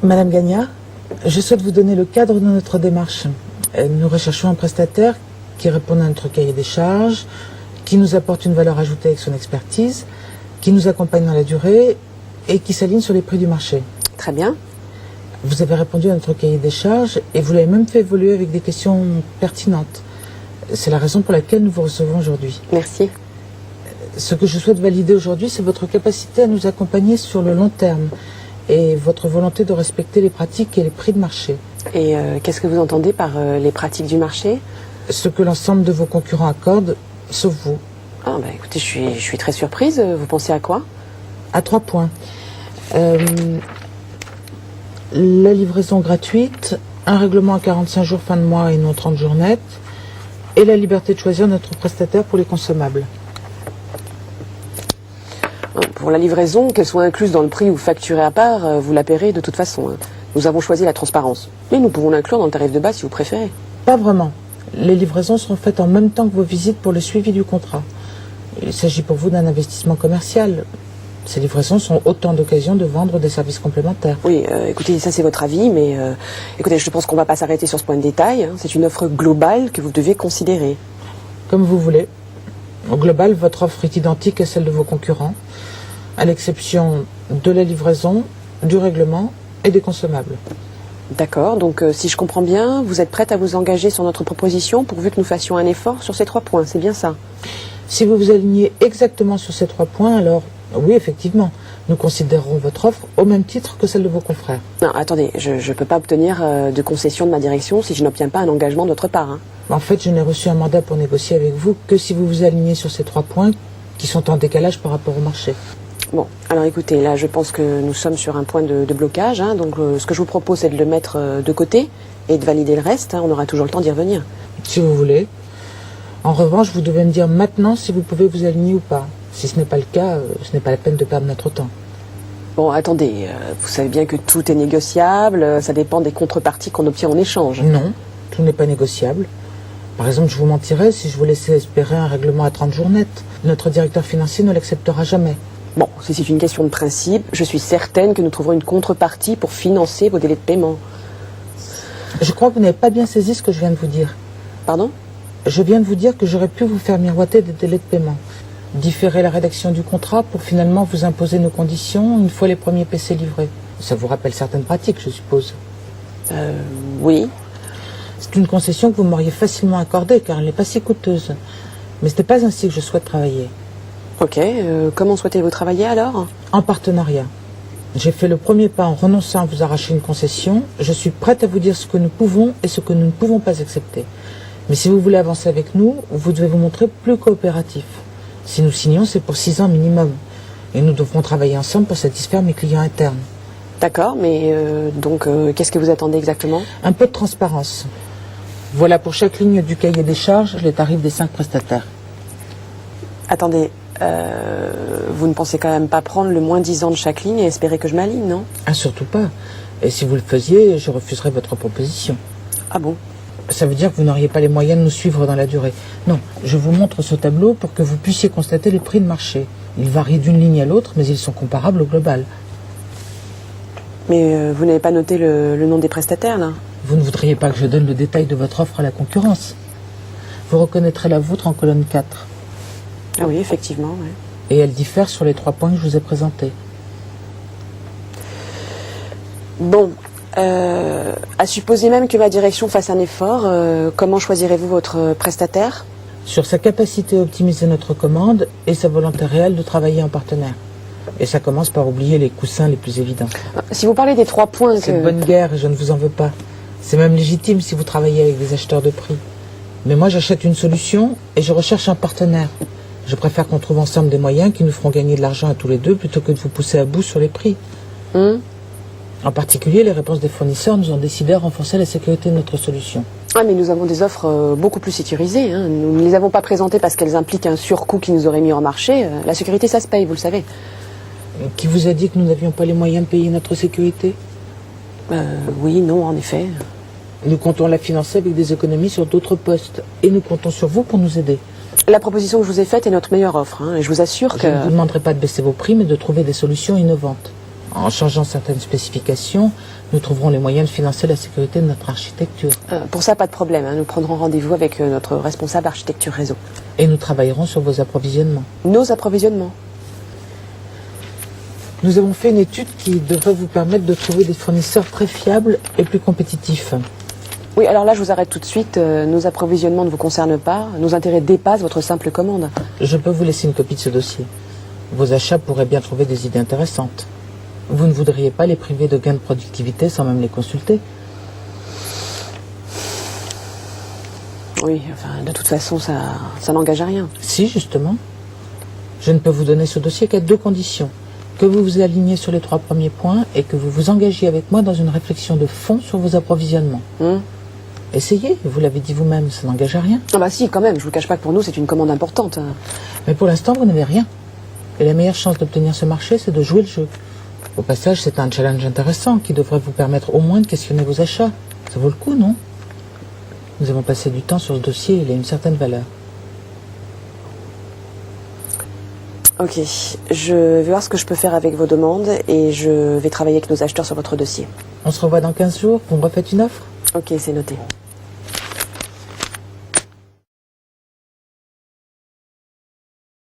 Madame Gagnard, je souhaite vous donner le cadre de notre démarche. Nous recherchons un prestataire qui réponde à notre cahier des charges, qui nous apporte une valeur ajoutée avec son expertise, qui nous accompagne dans la durée et qui s'aligne sur les prix du marché. Très bien. Vous avez répondu à notre cahier des charges et vous l'avez même fait évoluer avec des questions pertinentes. C'est la raison pour laquelle nous vous recevons aujourd'hui. Merci. Ce que je souhaite valider aujourd'hui, c'est votre capacité à nous accompagner sur le long terme et votre volonté de respecter les pratiques et les prix de marché. Et qu'est-ce que vous entendez par les pratiques du marché? Ce que l'ensemble de vos concurrents accordent, sauf vous. Ah, bah écoutez, je suis très surprise. Vous pensez à quoi? À 3 points. La livraison gratuite, un règlement à 45 jours fin de mois et non 30 jours net, et la liberté de choisir notre prestataire pour les consommables. Pour la livraison, qu'elle soit incluse dans le prix ou facturée à part, vous la paierez de toute façon. Nous avons choisi la transparence. Mais nous pouvons l'inclure dans le tarif de base si vous préférez. Pas vraiment. Les livraisons seront faites en même temps que vos visites pour le suivi du contrat. Il s'agit pour vous d'un investissement commercial. Ces livraisons sont autant d'occasions de vendre des services complémentaires. Oui, écoutez, ça c'est votre avis, mais écoutez, je pense qu'on ne va pas s'arrêter sur ce point de détail. Hein. C'est une offre globale que vous devez considérer. Comme vous voulez. Au global, votre offre est identique à celle de vos concurrents, à l'exception de la livraison, du règlement et des consommables. D'accord, donc si je comprends bien, vous êtes prête à vous engager sur notre proposition pourvu que nous fassions un effort sur ces 3 points, c'est bien ça? Si vous vous alignez exactement sur ces 3 points, alors oui, effectivement, nous considérerons votre offre au même titre que celle de vos confrères. Non, attendez, je ne peux pas obtenir de concession de ma direction si je n'obtiens pas un engagement de votre part. Hein. En fait, je n'ai reçu un mandat pour négocier avec vous que si vous vous alignez sur ces 3 points qui sont en décalage par rapport au marché. Bon, alors écoutez, là je pense que nous sommes sur un point de blocage, hein, donc ce que je vous propose c'est de le mettre de côté et de valider le reste, hein, on aura toujours le temps d'y revenir. Si vous voulez. En revanche, vous devez me dire maintenant si vous pouvez vous aligner ou pas. Si ce n'est pas le cas, ce n'est pas la peine de perdre notre temps. Bon, attendez, vous savez bien que tout est négociable, ça dépend des contreparties qu'on obtient en échange. Non, tout n'est pas négociable. Par exemple, je vous mentirais si je vous laissais espérer un règlement à 30 jours net. Notre directeur financier ne l'acceptera jamais. Bon, si c'est une question de principe, je suis certaine que nous trouverons une contrepartie pour financer vos délais de paiement. Je crois que vous n'avez pas bien saisi ce que je viens de vous dire. Pardon? Je viens de vous dire que j'aurais pu vous faire miroiter des délais de paiement. Différer la rédaction du contrat pour finalement vous imposer nos conditions une fois les premiers PC livrés. Ça vous rappelle certaines pratiques, je suppose. Oui. C'est une concession que vous m'auriez facilement accordée car elle n'est pas si coûteuse. Mais ce n'est pas ainsi que je souhaite travailler. Ok, comment souhaitez-vous travailler alors? En partenariat. J'ai fait le premier pas en renonçant à vous arracher une concession. Je suis prête à vous dire ce que nous pouvons et ce que nous ne pouvons pas accepter. Mais si vous voulez avancer avec nous, vous devez vous montrer plus coopératif. Si nous signons, c'est pour 6 ans minimum. Et nous devrons travailler ensemble pour satisfaire mes clients internes. D'accord, mais donc qu'est-ce que vous attendez exactement? Un peu de transparence. Voilà pour chaque ligne du cahier des charges les tarifs des 5 prestataires. Attendez, vous ne pensez quand même pas prendre le moins 10 ans de chaque ligne et espérer que je m'aligne, non? Ah, surtout pas. Et si vous le faisiez, je refuserais votre proposition. Ah bon? Ça veut dire que vous n'auriez pas les moyens de nous suivre dans la durée. Non, je vous montre ce tableau pour que vous puissiez constater les prix de marché. Ils varient d'une ligne à l'autre, mais ils sont comparables au global. Mais vous n'avez pas noté le nom des prestataires, là? Vous ne voudriez pas que je donne le détail de votre offre à la concurrence. Vous reconnaîtrez la vôtre en colonne 4. Ah oui, effectivement, ouais. Et elle diffère sur les 3 points que je vous ai présentés. Bon, à supposer même que ma direction fasse un effort, comment choisirez-vous votre prestataire? Sur sa capacité à optimiser notre commande et sa volonté réelle de travailler en partenaire. Et ça commence par oublier les coussins les plus évidents. Si vous parlez des 3 points C'est de bonne guerre et je ne vous en veux pas. C'est même légitime si vous travaillez avec des acheteurs de prix. Mais moi j'achète une solution et je recherche un partenaire. Je préfère qu'on trouve ensemble des moyens qui nous feront gagner de l'argent à tous les deux plutôt que de vous pousser à bout sur les prix. En particulier, les réponses des fournisseurs nous ont décidé à renforcer la sécurité de notre solution. Ah, mais nous avons des offres beaucoup plus sécurisées. Hein. Nous ne les avons pas présentées parce qu'elles impliquent un surcoût qui nous aurait mis en marché. La sécurité, ça se paye, vous le savez. Qui vous a dit que nous n'avions pas les moyens de payer notre sécurité? Oui, non, en effet. Nous comptons la financer avec des économies sur d'autres postes. Et nous comptons sur vous pour nous aider. La proposition que je vous ai faite est notre meilleure offre. Hein, et je vous assure que... Je ne vous demanderai pas de baisser vos prix, mais de trouver des solutions innovantes. En changeant certaines spécifications, nous trouverons les moyens de financer la sécurité de notre architecture. Pour ça, pas de problème, hein. Nous prendrons rendez-vous avec notre responsable architecture réseau. Et nous travaillerons sur vos approvisionnements. Nos approvisionnements. Nous avons fait une étude qui devrait vous permettre de trouver des fournisseurs très fiables et plus compétitifs. Oui, alors là, je vous arrête tout de suite. Nos approvisionnements ne vous concernent pas. Nos intérêts dépassent votre simple commande. Je peux vous laisser une copie de ce dossier. Vos achats pourraient bien trouver des idées intéressantes. Vous ne voudriez pas les priver de gains de productivité sans même les consulter? Oui, enfin, de toute façon, ça n'engage à rien. Si, justement. Je ne peux vous donner ce dossier qu'à 2 conditions. Que vous vous aligniez sur les 3 premiers points et que vous vous engagiez avec moi dans une réflexion de fond sur vos approvisionnements. Essayez, vous l'avez dit vous-même, ça n'engage à rien. Ah bah si, quand même, je vous cache pas que pour nous, c'est une commande importante. Mais pour l'instant, vous n'avez rien. Et la meilleure chance d'obtenir ce marché, c'est de jouer le jeu. Au passage, c'est un challenge intéressant qui devrait vous permettre au moins de questionner vos achats. Ça vaut le coup, non? Nous avons passé du temps sur ce dossier, il a une certaine valeur. Ok, je vais voir ce que je peux faire avec vos demandes et je vais travailler avec nos acheteurs sur votre dossier. On se revoit dans 15 jours, vous me refaites une offre? Ok, c'est noté.